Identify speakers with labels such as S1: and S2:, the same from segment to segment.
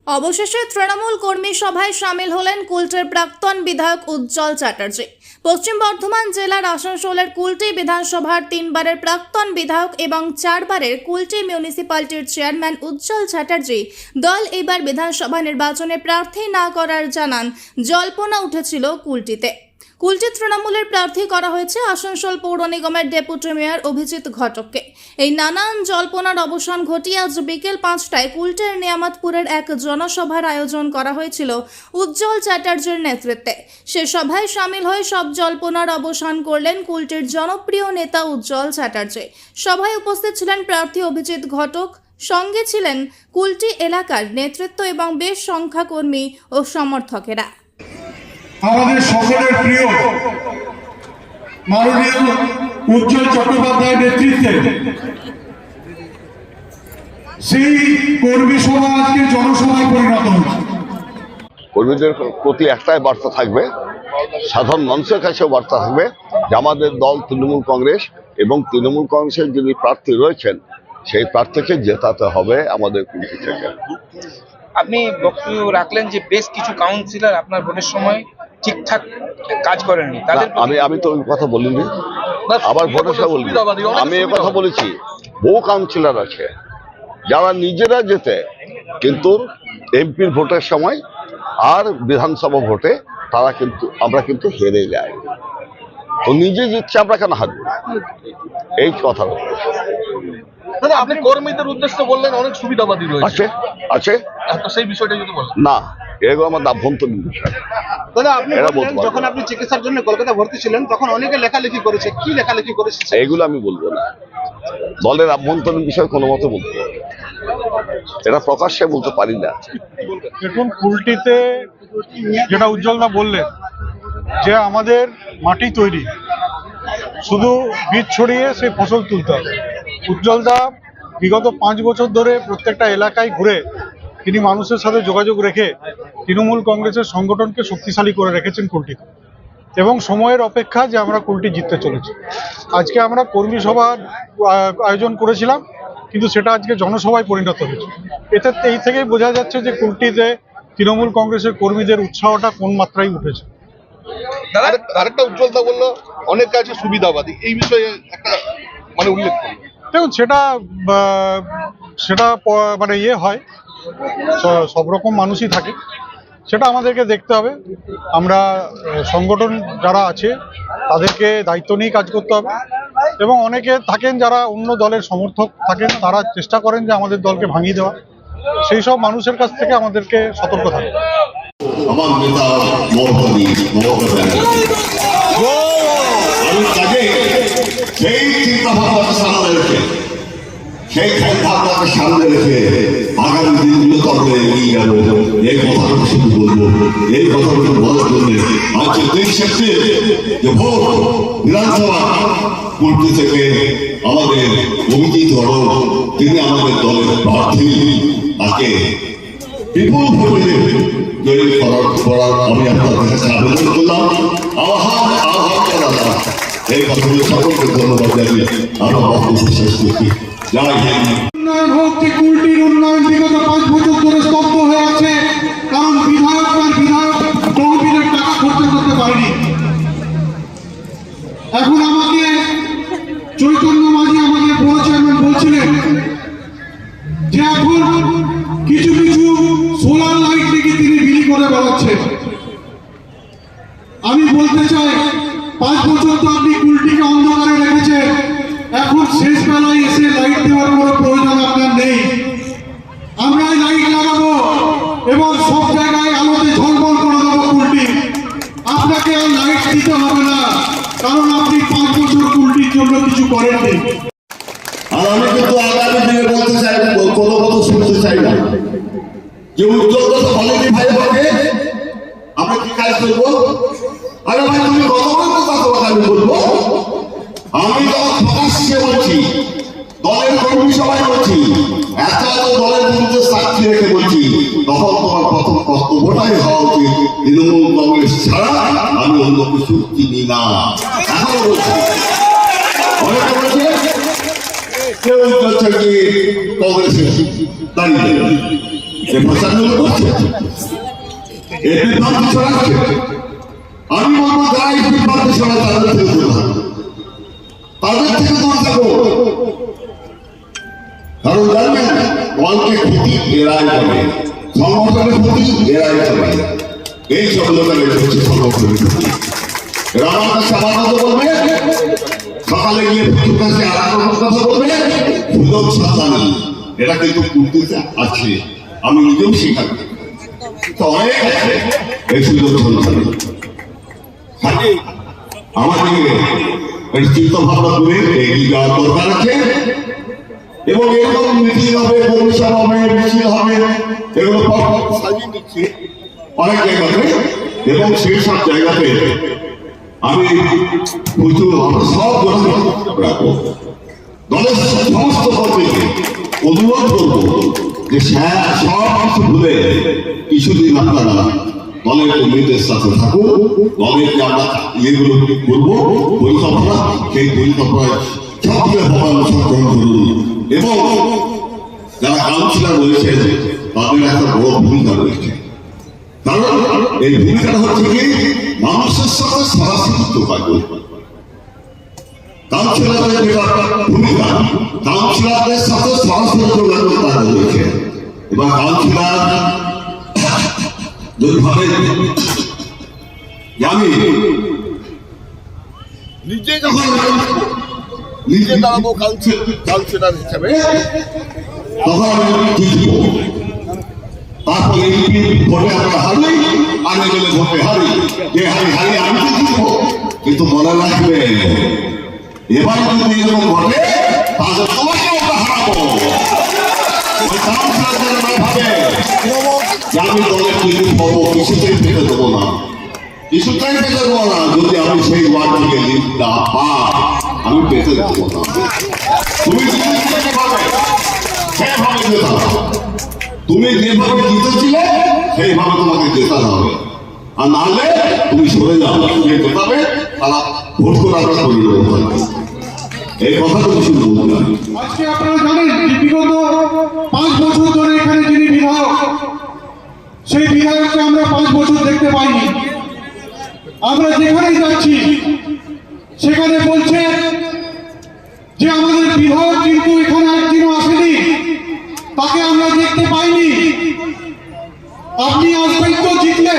S1: অবশেষে তৃণমূল কর্মী সভায় সামিল হলেন কুলটির প্রাক্তন বিধায়ক উজ্জ্বল চ্যাটার্জি। পশ্চিম বর্ধমান জেলার আসানসোলের কুলটি বিধানসভার 3 বারের প্রাক্তন বিধায়ক এবং 4 বারের কুলটি মিউনিসিপ্যালিটির চেয়ারম্যান উজ্জ্বল চ্যাটার্জি দল এবার বিধানসভা নির্বাচনে প্রার্থী না করার জানান জল্পনা উঠেছিল কুলটিতে। কুলটি তৃণমূলের প্রার্থী করা হয়েছে আসানসোল পৌর নিগমের ডেপুটি মেয়র অভিজিৎ ঘটককে। এই নানান জল্পনার অবসান ঘটিয়ে আজ বিকেল 5টায় কুলটির নিয়ামতপুরের এক জনসভার আয়োজন করা হয়েছিল উজ্জ্বল চ্যাটার্জির নেতৃত্বে। সে সভায় সামিল হয়ে সব জল্পনার অবসান করলেন কুলটির জনপ্রিয় নেতা উজ্জ্বল চ্যাটার্জি। সভায় উপস্থিত ছিলেন প্রার্থী অভিজিৎ ঘটক, সঙ্গে ছিলেন কুলটি এলাকার নেতৃত্ব এবং বেশ সংখ্যাকর্মী ও সমর্থকেরা।
S2: আমাদের সকলের প্রিয় মাননীয় উজ্জ্বল চট্টোপাধ্যায়ের নেতৃত্বে সেই কর্মী সভা আজকে জনসভায় পরিণত হচ্ছে।
S3: কর্মীদের প্রতি একটাই বার্তা থাকবে, সাধারণ মানুষের কাছেও বার্তা থাকবে যে আমাদের দল তৃণমূল কংগ্রেস এবং তৃণমূল কংগ্রেসের যিনি প্রার্থী রয়েছেন সেই প্রার্থীকে জেতাতে হবে আমাদের কুলটি থেকে।
S4: আপনি বক্তব্য রাখলেন যে বেশ কিছু কাউন্সিলর আপনার ভোটের সময় ঠিকঠাক কাজ করেননি, তাদের
S3: আমি তো ওই কথা বলিনি, আবার ভোটের সময় বলিনি। আমি এই কথা বলেছি, বহু কাউন্সিলর আছে যারা নিজেরা জেতে কিন্তু এমপির ভোটের সময় আর বিধানসভা ভোটে তারা কিন্তু আমরা কিন্তু হেরে যাই। তো নিজে জিতছে, আমরা কেন হারবো? এই কথা
S5: দাদা, আপনি কর্মীদের উদ্দেশ্যে বললেন অনেক সুবিধাবাদী রয়েছে,
S3: আছে
S5: তো সেই বিষয়টা যদি বলেন।
S3: না, এগুলো আমার আভ্যন্তরীণ বিষয়।
S6: দাদা, আপনি যখন আপনি চিকিৎসার জন্য কলকাতা ভর্তি ছিলেন তখন অনেকে লেখালেখি করেছে, কি লেখালেখি করেছে
S3: এইগুলো আমি বলবো না। দলের আভ্যন্তরীণ বিষয় কোনো মতে বলবো না, এটা প্রকাশ্যে বলতে পারি না।
S2: দেখুন, কুলটিতে যেটা উজ্জ্বলদা বললেন যে আমাদের মাটি তৈরি, শুধু বীজ ছড়িয়ে সেই ফসল তুলতে হবে। উজ্জ্বলদা বিগত 5 বছর ধরে প্রত্যেকটা এলাকায় ঘুরে তিনি মানুষের সাথে যোগাযোগ রেখে তৃণমূল কংগ্রেসের সংগঠনকে শক্তিশালী করে রেখেছেন কুলটিতে, এবং সময়ের অপেক্ষা যে আমরা কুলটি জিততে চলেছি। আজকে আমরা কর্মী সভার আয়োজন করেছিলাম, কিন্তু সেটা আজকে জনসভায় পরিণত হয়েছে। এই থেকেই বোঝা যাচ্ছে যে কুলটিতে তৃণমূল কংগ্রেসের কর্মীদের উৎসাহটা কোন মাত্রায় উঠেছে।
S5: আরেকটা উজ্জ্বলতা বললো অনেক কাছে সুবিধাবাদী, এই বিষয়ে একটা উল্লেখ করুন।
S2: দেখুন, সেটা মানে হয়, সব রকম মানুষই থাকে, সেটা আমাদেরকে দেখতে হবে। আমরা সংগঠন যারা আছে তাদেরকে দায়িত্ব নিয়ে কাজ করতে হবে, এবং অনেকে থাকেন যারা অন্য দলের সমর্থক থাকেন, তারা চেষ্টা করেন যে আমাদের দলকে ভাঙিয়ে দেওয়া। সেই সব মানুষের কাছ থেকে আমাদেরকে সতর্ক থাকতে হবে।
S7: আমার নেতা মমতা ব্যানার্জি কাজে সেই চিন্তা ভাবনাকে সামনে রেখে, সেই খেল ভাবনাকে সামনে রেখে আগামী দিনগুলোতে আমরা এগিয়ে যাব। এই কথাটা শুধু বলবো, এই কথাগুলো বলার জন্য আজকে 23 সেপ্টেম্বর যে ভোট বিধানসভা কুলটি থেকে আমাদের অভিজিৎ ঘটক, তিনি আমাদের দলের প্রার্থী, তাকে বিপুল ভোটে জয়ী করার আমি আপনাদের কাছে আবেদন করলাম। আহ্বান জানালাম। এই কথাগুলো সকলকে ধন্যবাদ জানিয়ে আমরা বক্তব্য শেষ করছি।
S2: উন্নয়ন হচ্ছে, কুলটির উন্নয়ন বিগত 5 বছর ধরে স্তব্ধ হয়ে আছে, কারণ বিধায়ক তহবিলের টাকা খরচা করতে পারেনি। এখন আমাকে চৈতন্য মাঝি আমাদের বড় চেয়ারম্যান বলছিলেন যে এখন কিছু কিছু সোলার লাইট থেকে তিনি বিলি করে বেড়াচ্ছেন। আমি বলতে চাই, 5 বছর তো আপনি কুলটিকে অন্ধকারে রেখেছেন, এখন শেষ বেলায় এসে লাইট দেওয়ার কোনো প্রয়োজন আপনার নেই। আমরা লাইট লাগাবো এবং সব জায়গায় আলোতে ঝলমল করে দেবো কুলটি। আপনাকে আর লাইট দিতে হবে না, কারণ আপনি 5 বছর কুলটির জন্য কিছু করেননি।
S7: আর আমি কিন্তু আগামী দিনে বলতে চাই, কোনো কথা শুনতে চাই না যে উজ্জ্বল কথা বলেনি ভাই আমাকে, আমরা কি কাজ করবো? আরে ভাই, তুমি গতকালকে কথা আমি বলবো, আমি যখন প্রকাশ্যে বলছি, দলের কর্মী সবাই বলছি, এত দলের বিরুদ্ধে সাক্ষী রেখে বলছি, তখন তোমার প্রথম কর্তব্যটাই হওয়া উচিত তৃণমূল কংগ্রেস ছাড়া আমি অন্য কিছু চিনি না। এখনো বলছি, অনেকে বলছে কেউ কংগ্রেসে দাঁড়িয়ে এই ভাষাগুলো করছে এই বিভ্রান্তি ছড়াচ্ছে। আমি বলবো যারা এই বিভ্রান্তি ছড়ায় তাদের থেকে দূরে থাকো, তাদের থেকে দূরে থাকো। কারণ জানবেন দলকে ক্ষতি এরাই করে, সংগঠনের ক্ষতি এরাই করে। এই সব লোকের হচ্ছে সংগঠনের ক্ষতি। এরা আমার কাছে আমার কথা বলবে, সকালে গিয়ে ফুটুর কাছে আর কথা বলবে, সুযোগ সাজানি এটা কিন্তু কুর্তিতে আছে, আমি নিজেও শিখাই। তো অনেক এই সুযোগ সন্ধান আমাদের চিন্তা ভাবনা করে এগিয়ে যাওয়ার দরকার আছে। এবং এরকম মিটিং হবে, কমিশন হবে, মিছিল হবে, এগুলো সাজিয়ে দিচ্ছি অনেক জায়গাতে। এবং সেই সব জায়গাতে আমি প্রচুর সব রাখবো, দলের সমস্ত কর্মীকে অনুরোধ করবো যে সব কিছু ভুলে কিছুদিন আপনারা দলের কর্মীদের সাথে থাকুন। দলের যে আমরা ইয়েগুলো করবো পরিকল্পনা, সেই পরিকল্পনায় সবগুলো অংশগ্রহণ করুন। এবং যারা কাউন্সিলর রয়েছে তাদের একটা বড় ভূমিকা রয়েছে। কারণ এই ভূমিকাটা হচ্ছে কি মানুষের সাথে সরাসরি যোগাযোগ। কাউন্সিলরের যেটা ভূমিকা, কাউন্সিলরদের সাথে সরাসরি যোগাযোগ তারা রয়েছে। এবার কাউন্সিলর যদি ভাবে আমি নিজে যখন নিজে দাঁড়াবো কাউন্সিলর হিসাবে, তখন আমি জিতবো। তারপর এমপি ভোটে আমরা হারি, আগে গেলে ভোটে হারি, যে হারি আমি তো জিতবো। কিন্তু মনে রাখবে এবার যদি এরকম ঘটে তাহলে তোমাকে আমরা হারাবো। ওই কাউন্সিলর যেন না ভাবে যে আমি দলের টিকিট পাবো, কিছুতেই পেতে দেবো না, কিছুতেই পেতে দেবো না। যদি আমি সেই ওয়ার্ড থেকে লিড না পাই, আমি পেতে দেবো না। তুমি যেভাবে সেভাবে যেতে, তুমি যেভাবে জিতেছিলে সেইভাবে তোমাকে যেতে হবে। আর নাহলে তুমি সরে যাও, যে যেভাবে তারা ভোট করে আমরা পরিণত থাকবে। এই কথাটা কিছু বলতে
S6: আজকে আপনারা জানেন যে বিগত 5 বছর ধরে এখানে যিনি বিধায়ক, সেই বিধায়ককে আমরা 5 বছর দেখতে পাইনি। আমরা যেখানেই যাচ্ছি সেখানে বলছে যে আমাদের বিধায়ক কিন্তু এখানে একদিনও আসেনি, তাকে আমরা দেখতে পাইনি, আপনি আসবেন তো জিতলে।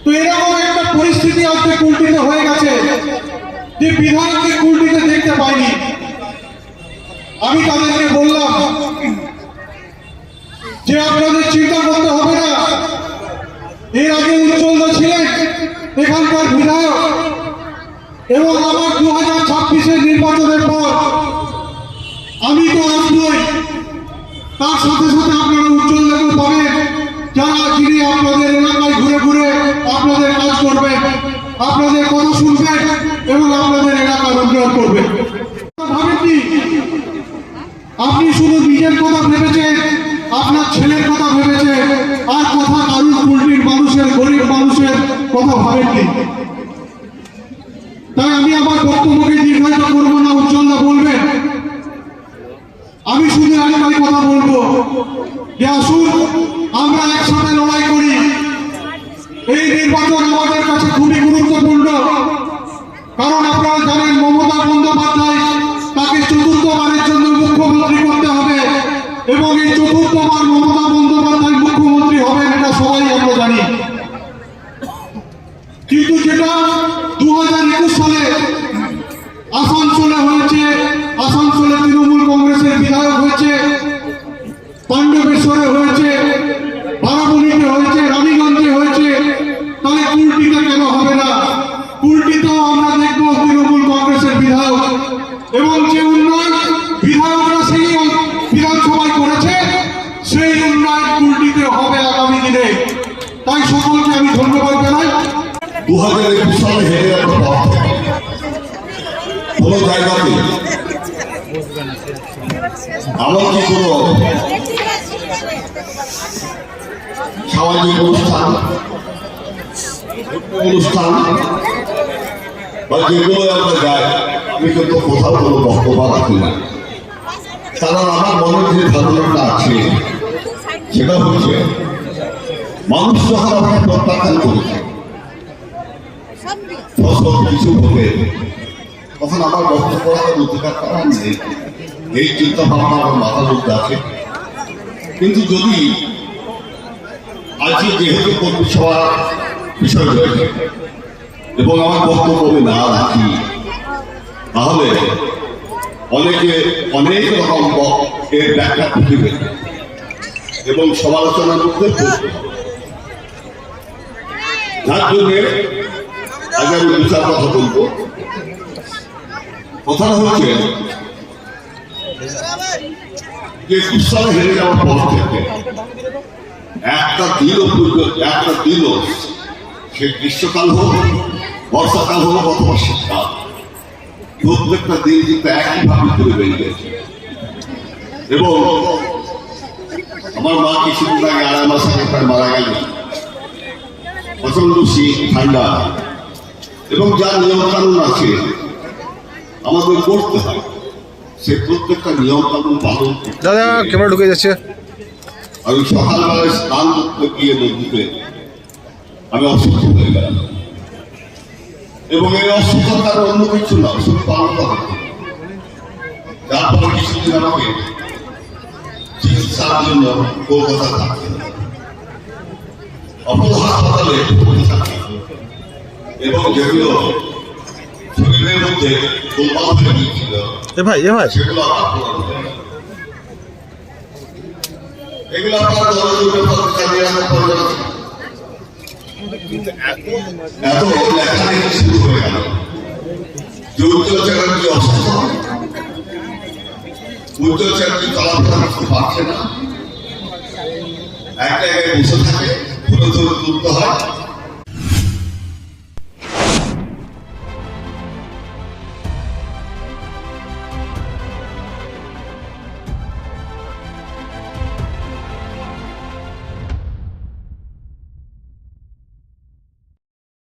S6: তো এরকম একটা পরিস্থিতি আজকে কুলটিতে হয়ে গেছে যে বিধায়ককে কুলটিতে দেখতে পাইনি। আমি তাদেরকে বললাম যে আপনাদের চিন্তা করতে হবে না, এর আগে উজ্জ্বল ছিলেন এখানকার বিধায়ক, এবং আমার 2026-এর নির্বাচনের পর আমি তো আসবই, তার সাথে সাথে আপনারা উজ্জ্বল পাবেন, যারা যিনি আপনাদের এলাকায় ঘুরে ঘুরে আপনাদের কাজ করবেন, আপনাদের কথা শুনবেন এবং আপনাদের এলাকার উন্নয়ন করবেন। ভাবেননি আপনি শুধু নিজের কথা ভেবেছেন, আপনার ছেলের কথা ভেবেছেন, আর কথা কারুর কুলটির মানুষের, গরিব মানুষের কথা ভাবেননি। তাই আমি আমার বক্তব্যকে দীর্ঘায়িত করবো না, উজ্জ্বলদা বলবেন। আমি শুধু একটাই কথা বলবো যে আসুন আমরা একসাথে লড়াই করি। এই নির্বাচন আমাদের কাছে খুবই গুরুত্বপূর্ণ, কারণ আপনারা জানেন মমতা বন্দ্যোপাধ্যায় তাকে 4র্থবারের জন্য মুখ্যমন্ত্রী করতে হবে, এবং এই 4র্থবার মমতা বন্দ্যোপাধ্যায় মুখ্যমন্ত্রী হবেন, এটা সবাই আমরা জানি। কিন্তু যেটা 2021 সালে আসানসোলে হয়েছে, আসানসোলে তৃণমূল কংগ্রেসের বিধায়ক হয়েছে, পাণ্ডবেশ্বরে হয়েছে, বারাবণীতে হয়েছে, রানীগঞ্জে হয়েছে, তাহলে কুলটিতে কেন হবে না? কুলটিতেও আমরা দেখবো তৃণমূল কংগ্রেসের বিধায়ক, এবং যে উন্নয়ন বিধায়করা সেই বিধানসভায় করেছে সেই উন্নয়ন কুলটিতে হবে আগামী দিনে। তাই সকলকে আমি ধন্যবাদ জানাই।
S7: 2021 সালে হেরে যাওয়ার পর কোনো জায়গাতে এমনকি কোনো সামাজিক অনুষ্ঠান বা যেগুলো আমরা যাই, আমি কিন্তু কোথাও কোনো বক্তব্য রাখি না। কারণ আমার মনের যে ধারণাটা আছে সেটা হচ্ছে মানুষ যখন আমাকে প্রত্যাখ্যান করেছে, ফসল কিছু হবে, তখন আমার বক্তব্য রাখার অধিকার করার নেই। এই চিন্তা ভাবনা আমার মাথার মধ্যে আছে। কিন্তু যদি আজকে যেহেতু কর্মী সভার বিষয় রয়েছে এবং আমার বক্তব্য আমি না রাখি, তাহলে অনেকে অনেক রকম এর ব্যাখ্যা খুঁজবে এবং সমালোচনার মধ্যে পড়বে। যার জন্য আগে আমি বিচার কথা বলবো। কথাটা হচ্ছে যে ২১ সালে হেরে যাওয়ার পর থেকে একটা দিনও সে গ্রীষ্মকাল হোক, বর্ষাকাল হোক অথবা শীতকাল, প্রত্যেকটা দিন কিন্তু একইভাবে ঘুরে বেরিয়েছে। এবং আমার মা কিছুদিন আগে ২.৫ মাস আগে প্রায় মারা গেল। প্রচন্ড শীত, ঠান্ডা, এবং যা নিয়ম কানুন আছে আমাদের করতে হয়, সে প্রত্যেকটা নিয়ম কানুন পালন করতে।
S5: দাদা ক্যামেরা ঢুকে যাচ্ছে।
S7: আমি সকালবেলায় স্নান করতে গিয়ে নদীতে আমি অসুস্থ হয়ে গেলাম, এবং এই অসুস্থতার অন্য কিছু না, শুধু পালনটা হতো। যার পরে কিছুদিন আমাকে চিকিৎসার জন্য কলকাতা থাকতে হবে, অপর হাসপাতালে ভর্তি থাকতে হবে, এবং যেগুলো শরীরের মধ্যে গোলমাল হয়ে গিয়েছিল সেগুলো আবার পূরণ হয়ে গেল। এগুলো আপনার দলজুড়ে পত্রিকা দিয়ে এত লেখালেখি শুরু হয়ে গেল যে উজ্জ্বল চ্যাটার্জি অসুস্থ, উজ্জ্বল চ্যাটার্জি চলাফেরা করতে পারছে না, এক জায়গায় বসে থাকে, ধরে ধরে তুলতে হয়।